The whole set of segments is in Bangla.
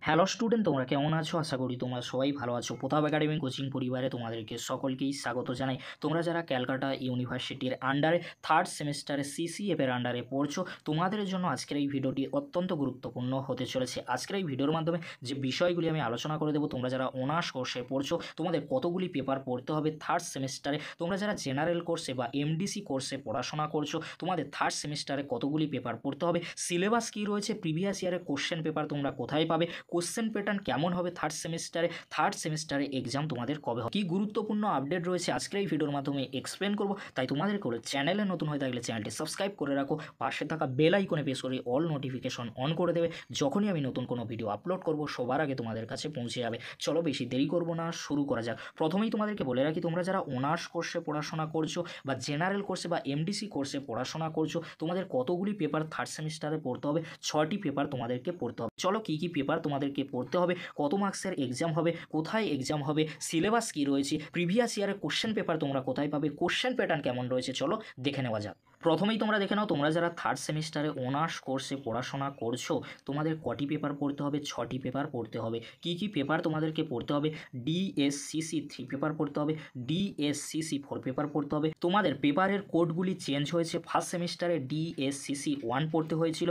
হ্যালো স্টুডেন্ট, তোমরা কেমন আছো? আশা করি তোমরা সবাই ভালো আছো। প্রতাপ একাডেমি কোচিং পরিবারে তোমাদেরকে সকলকেই স্বাগত জানাই। তোমরা যারা ক্যালকাটা ইউনিভার্সিটির আন্ডারে থার্ড সেমিস্টারে সিসিএফের আন্ডারে পড়ছো, তোমাদের জন্য আজকের এই ভিডিওটি অত্যন্ত গুরুত্বপূর্ণ হতে চলেছে। আজকের এই ভিডিওর মাধ্যমে যে বিষয়গুলি আমি আলোচনা করে দেবো, তোমরা যারা অনার্স কোর্সে পড়ছো তোমাদের কতগুলি পেপার পড়তে হবে থার্ড সেমিস্টারে, তোমরা যারা জেনারেল কোর্সে বা এমডিসি কোর্সে পড়াশোনা করছো তোমাদের থার্ড সেমিস্টারে কতগুলি পেপার পড়তে হবে, সিলেবাস কী রয়েছে, প্রিভিয়াস ইয়ারের কোশ্চেন পেপার তোমরা কোথায় পাবে, কোশ্চেন প্যাটার্ন কেমন হবে থার্ড সেমিস্টারে এক্সাম তোমাদের কবে হবে, কী গুরুত্বপূর্ণ আপডেট রয়েছে আজকের এই ভিডিওর মাধ্যমে এক্সপ্লেন করব। তাই তোমাদের করে চ্যানেলে নতুন হয়ে থাকলে চ্যানেলটি সাবস্ক্রাইব করে রাখো, পাশে থাকা বেল আইকনে প্রেস করে অল নোটিফিকেশন অন করে দেবে। যখনই আমি নতুন কোনো ভিডিও আপলোড করব সবার আগে তোমাদের কাছে পৌঁছে যাবে। চলো বেশি দেরি করব না, শুরু করা যাক। প্রথমেই তোমাদেরকে বলে রাখি, তোমরা যারা অনার্স কোর্সে পড়াশোনা করছো বা জেনারেল কোর্সে বা এমডিসি কোর্সে পড়াশোনা করছো তোমাদের কতগুলি পেপার থার্ড সেমিস্টারে পড়তে হবে, 6টি পেপার তোমাদেরকে পড়তে হবে। চলো কী কী পেপার তোমাদেরকে পড়তে হবে, কত মার্কসের এক্সাম হবে, কোথায় এক্সাম হবে, সিলেবাস কী রয়েছে, প্রিভিয়াস ইয়ারের কোশ্চেন পেপার তোমরা কোথায় পাবে, কোশ্চেন প্যাটার্ন কেমন রয়েছে, চলো দেখে নেওয়া যাক। প্রথমেই তোমরা দেখে নাও, তোমরা যারা থার্ড সেমিস্টারে অনার্স কোর্সে পড়াশোনা করছো তোমাদের কটি পেপার পড়তে হবে, 6টি পেপার পড়তে হবে। কি কি পেপার তোমাদেরকে পড়তে হবে, ডিএসসিসি 3 পেপার পড়তে হবে, ডিএসসিসি 4 পেপার পড়তে হবে। তোমাদের পেপারের কোডগুলি চেঞ্জ হয়েছে, ফার্স্ট সেমিস্টারে ডিএসসিসি 1 পড়তে হয়েছিল,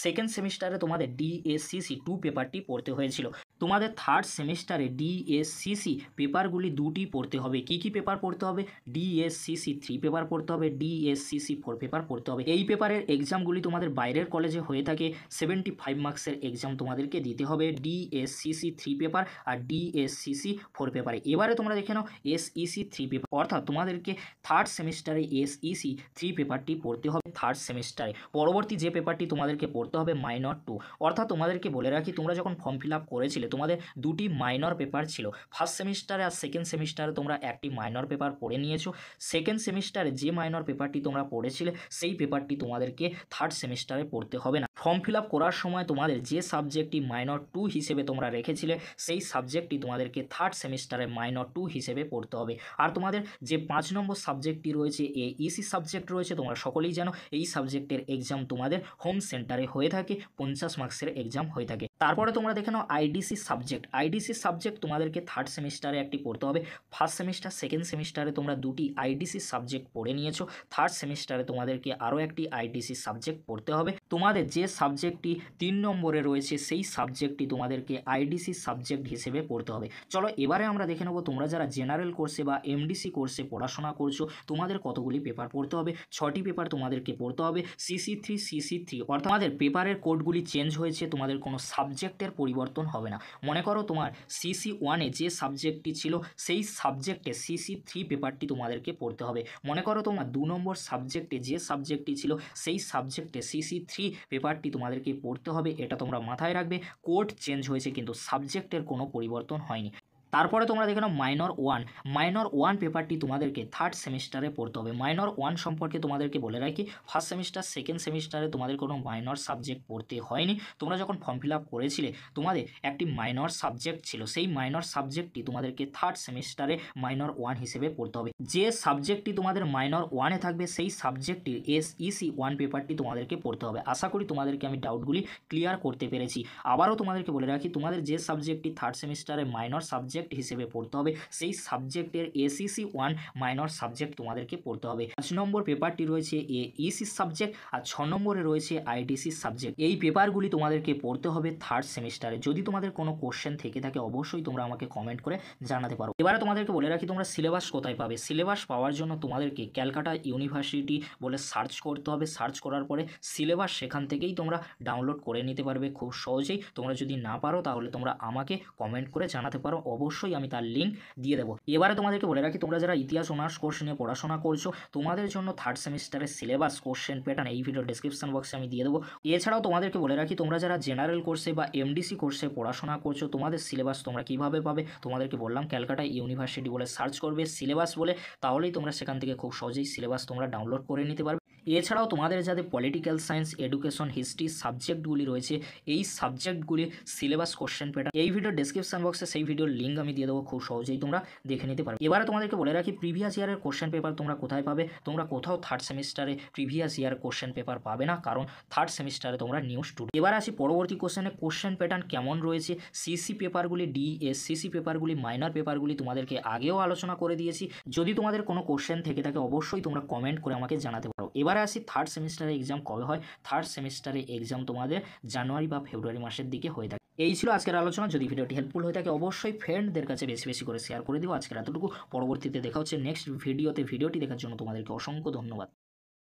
সেকেন্ড সেমিস্টারে তোমাদের ডিএসসিসি 2 পেপারটি পড়তে হয়েছিল। তোমাদের থার্ড সেমিস্টারে ডিএসসিসি পেপারগুলি 2টি পড়তে হবে। কি কি পেপার পড়তে হবে, ডিএসসিসি 3 পেপার পড়তে হবে, ডিএসসিসি 4 পেপার পড়তে হবে। এই পেপারের এক্সামগুলি তোমাদের বাইরের কলেজে হয়ে থাকে, 75 মার্কসের এক্সাম তোমাদেরকে দিতে হবে ডিএসসিসি 3 পেপার আর ডিএসসিসি 4 পেপারে। এবারে তোমরা দেখে নাও এসইসি 3 পেপার, অর্থাৎ তোমাদেরকে থার্ড সেমিস্টারে এসইসি 3 পেপারটি পড়তে হবে থার্ড সেমিস্টারে। পরবর্তী যে পেপারটি তোমাদেরকে পড়তে হবে মাইনর 2, অর্থাৎ তোমাদেরকে বলে রাখি তোমরা যখন ফর্ম ফিল আপ করেছিলে তোমাদের 2টি মাইনর পেপার ছিল। ফার্স্ট সেমিস্টারে আর সেকেন্ড সেমিস্টারে তোমরা একটি মাইনর পেপার পড়ে নিয়েছো। সেকেন্ড সেমিস্টারে যে মাইনর পেপারটি তোমরা পড়েছিলে সেই পেপারটি তোমাদেরকে থার্ড সেমিস্টারে পড়তে হবে না। ফর্ম ফিল আপ করার সময় তোমাদের যে সাবজেক্টটি মাইনর 2 হিসেবে তোমরা রেখেছিলে সেই সাবজেক্টটি তোমাদেরকে থার্ড সেমিস্টারে মাইনর 2 হিসেবে পড়তে হবে। আর তোমাদের যে 5 নম্বর সাবজেক্টটি রয়েছে এইসি সাবজেক্ট রয়েছে, তোমরা সকলেই জানো এই সাবজেক্টের এক্সাম তোমাদের হোম সেন্টারে হয়ে থাকে, 50 মার্কসের এক্সাম হয়ে থাকে। তারপরে তোমরা দেখে নাও আইডিসি সাবজেক্ট তোমাদেরকে থার্ড সেমিস্টারে একটি পড়তে হবে। ফার্স্ট সেমিস্টার সেকেন্ড সেমিস্টারে তোমরা 2টি আইডিসি সাবজেক্ট পড়ে নিয়েছো, থার্ড সেমিস্টারে তোমাদেরকে আরও একটি আইডিসি সাবজেক্ট পড়তে হবে। তোমাদের যে সাবজেক্টটি 3 নম্বরে রয়েছে সেই সাবজেক্টটি তোমাদেরকে আইডিসি সাবজেক্ট হিসেবে পড়তে হবে। চলো এবারে আমরা দেখে নেবো তোমরা যারা জেনারেল কোর্সে বা এমডিসি কোর্সে পড়াশোনা করছো তোমাদের কতগুলি পেপার পড়তে হবে। 6টি পেপার তোমাদেরকে পড়তে হবে, সিসি 3 অর্থাৎ তোমাদের পেপারের কোডগুলি চেঞ্জ হয়েছে, তোমাদের কোনো সাবজেক্টের পরিবর্তন হবে না। মনে করো তোমার সিসি 1-এ যে সাবজেক্টটি ছিল সেই সাবজেক্টে সিসি 3 পেপারটি তোমাদেরকে পড়তে হবে। মনে করো তোমার 2 নম্বর সাবজেক্টে যে সাবজেক্টটি ছিল সেই সাবজেক্টে সিসি 3 পেপারটি তোমাদেরকে পড়তে হবে। এটা তোমরা মাথায় রাখবে, কোড চেঞ্জ হয়েছে কিন্তু সাবজেক্টের কোনো পরিবর্তন হয়নি। তারপরে তোমরা দেখে নাও মাইনর 1 পেপারটি তোমাদেরকে থার্ড সেমিস্টারে পড়তে হবে। মাইনর 1 সম্পর্কে তোমাদেরকে বলে রাখি, ফার্স্ট সেমিস্টার সেকেন্ড সেমিস্টারে তোমাদের কোনো মাইনর সাবজেক্ট পড়তে হয়নি। তোমরা যখন ফর্ম ফিল আপ করেছিলে তোমাদের একটি মাইনর সাবজেক্ট ছিল, সেই মাইনর সাবজেক্টটি তোমাদেরকে থার্ড সেমিস্টারে মাইনর 1 হিসেবে পড়তে হবে। যে সাবজেক্টটি তোমাদের মাইনর 1-এ থাকবে সেই সাবজেক্টটির এসইসি 1 পেপারটি তোমাদেরকে পড়তে হবে। আশা করি তোমাদেরকে আমি ডাউটগুলি ক্লিয়ার করতে পেরেছি। আবারও তোমাদেরকে বলে রাখি, তোমাদের যে সাবজেক্টটি থার্ড সেমিস্টারে মাইনর সাবজেক্ট হিসেবে পড়তে হবে সেই সাবজেক্টের এসইসি 1 মাইনর সাবজেক্ট তোমাদেরকে পড়তে হবে। 5 নম্বর পেপারটি রয়েছে এইসি সাবজেক্ট আর 6 নম্বরে রয়েছে আইডিসি সাবজেক্ট। এই পেপারগুলি তোমাদেরকে পড়তে হবে থার্ড সেমিস্টারে। যদি তোমাদের কোনো কোশ্চেন থেকে থাকে অবশ্যই তোমরা আমাকে কমেন্ট করে জানাতে পারো। এবারে তোমাদেরকে বলে রাখি তোমরা সিলেবাস কোথায় পাবে। সিলেবাস পাওয়ার জন্য তোমাদেরকে ক্যালকাটা ইউনিভার্সিটি বলে সার্চ করতে হবে। সার্চ করার পরে সিলেবাস সেখান থেকেই তোমরা ডাউনলোড করে নিতে পারবে খুব সহজেই। তোমরা যদি না পারো তাহলে তোমরা আমাকে কমেন্ট করে জানাতে পারো, অবশ্যই আমি তার লিঙ্ক দিয়ে দেবো। এবারে তোমাদেরকে বলে রাখি, তোমরা যারা ইতিহাস অনার্স কোর্স নিয়ে পড়াশোনা করছো তোমাদের জন্য থার্ড সেমিস্টারের সিলেবাস কোশ্চেন প্যাটার্ন এই ভিডিও ডেসক্রিপশন বক্সে আমি দিয়ে দেবো। এছাড়াও তোমাদেরকে বলে রাখি, তোমরা যারা জেনারেল কোর্সে বা এমডিসি কোর্সে পড়াশোনা করছো তোমাদের সিলেবাস তোমরা কিভাবে পাবে। তোমাদেরকে বললাম ক্যালকাটা ইউনিভার্সিটি বলে সার্চ করবে সিলেবাস বলে, তাহলেই তোমরা সেখান থেকে খুব সহজেই সিলেবাস তোমরা ডাউনলোড করে নিতে পারবে। এছাড়াও তোমাদের যাদের পলিটিক্যাল সায়েন্স, এডুকেশন, হিস্ট্রি সাবজেক্টগুলি রয়েছে, এই সাবজেক্টগুলির সিলেবাস কোশ্চেন প্যাটার্ন এই ভিডিও ডেসক্রিপশন বক্সে সেই ভিডিওর লিঙ্ক আমি দিয়ে দেবো, খুব সহজেই তোমরা দেখে নিতে পারো। এবারে তোমাদেরকে বলে রাখি প্রিভিয়াস ইয়ারের কোশ্চেন পেপার তোমরা কোথায় পাবে। তোমরা কোথাও থার্ড সেমিস্টারে প্রিভিয়াস ইয়ার কোশ্চেন পেপার পাবে না, কারণ থার্ড সেমিস্টারে তোমরা নিউ স্টুডেন্ট। এবার আসি পরবর্তী কোশ্চেনে, কোশ্চেন প্যাটার্ন কেমন রয়েছে। সিসি পেপারগুলি, ডিএসসিসি পেপারগুলি, মাইনর পেপারগুলি তোমাদেরকে আগেও আলোচনা করে দিয়েছি। যদি তোমাদের কোনো কোশ্চেন থেকে থাকে অবশ্যই তোমরা কমেন্ট করে আমাকে জানাতে পারো। এবারে আসি থার্ড সেমিস্টারে এক্সাম কবে হয়। থার্ড সেমিস্টারে এক্সাম তোমাদের জানুয়ারি বা ফেব্রুয়ারি মাসের দিকে হয়ে থাকে। এই ছিল আজকের আলোচনা। যদি ভিডিওটি হেল্পফুল হয়ে থাকে অবশ্যই ফ্রেন্ডদের কাছে বেশি বেশি করে শেয়ার করে দিও। আজকের এতটুকু, পরবর্তীতে দেখা হচ্ছে নেক্সট ভিডিওতে। ভিডিওটি দেখার জন্য তোমাদেরকে অসংখ্য ধন্যবাদ।